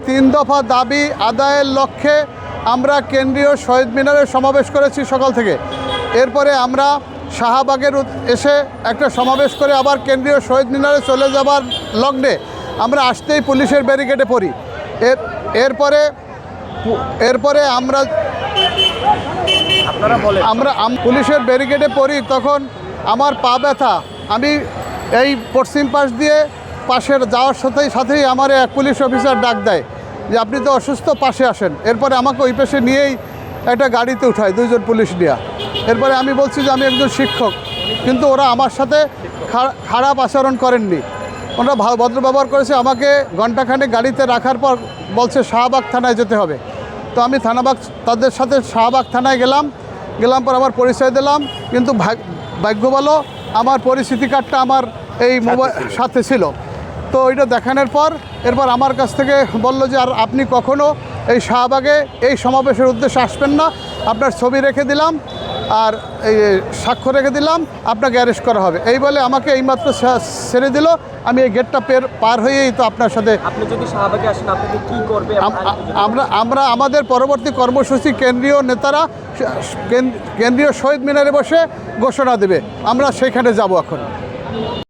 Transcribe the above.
3 দফা দাবি আদায়ের লক্ষ্যে আমরা কেন্দ্রীয় শহীদ মিনারে সমাবেশ করেছি সকাল থেকে। এরপরে আমরা শাহবাগের এসে একটা সমাবেশ করে আবার কেন্দ্রীয় শহীদ মিনারে চলে যাবার লগ্নে আমরা আসতেই পুলিশের ব্যারিকেডে পড়ি। এরপরে আমরা পুলিশের ব্যারিকেডে পড়ি। তখন আমার পা ব্যথা, আমি এই পশ্চিম পাশ দিয়ে পাশের যাওয়ার সাথেই আমার এক পুলিশ অফিসার ডাক দেয় যে আপনি তো অসুস্থ, পাশে আসেন। এরপরে আমাকে ওই পাশে নিয়েই একটা গাড়িতে উঠায় 2 জন পুলিশ নিয়ে। এরপরে আমি বলছি যে আমি একজন শিক্ষক, কিন্তু ওরা আমার সাথে খারাপ আচরণ করেননি, ওরা ভদ্র ব্যবহার করেছে। আমাকে ঘণ্টাখানেক গাড়িতে রাখার পর বলছে শাহবাগ থানায় যেতে হবে। তো আমি তাদের সাথে শাহবাগ থানায় গেলাম পর আমার পরিচয় দিলাম, কিন্তু ভাগ্য ভালো আমার পরিস্থিতি কার্ডটা আমার এই মোবাইল সাথে ছিল। তো ওইটা দেখানোর পর এরপর আমার কাছ থেকে বললো যে আর আপনি কখনও এই শাহবাগে এই সমাবেশের উদ্দেশ্যে আসবেন না, আপনার ছবি রেখে দিলাম আর এই সাক্ষ্য রেখে দিলাম, আপনাকে অ্যারেস্ট করা হবে। এই বলে আমাকে এইমাত্র ছেড়ে দিল। আমি এই গেটটা পার হয়েই তো আপনার সাথে, আপনি যদি শাহবাগে আসেন আপনাকে কী করবে? আমরা আমাদের পরবর্তী কর্মসূচি কেন্দ্রীয় নেতারা কেন্দ্রীয় শহীদ মিনারে বসে ঘোষণা দেবে, আমরা সেখানে যাব এখন।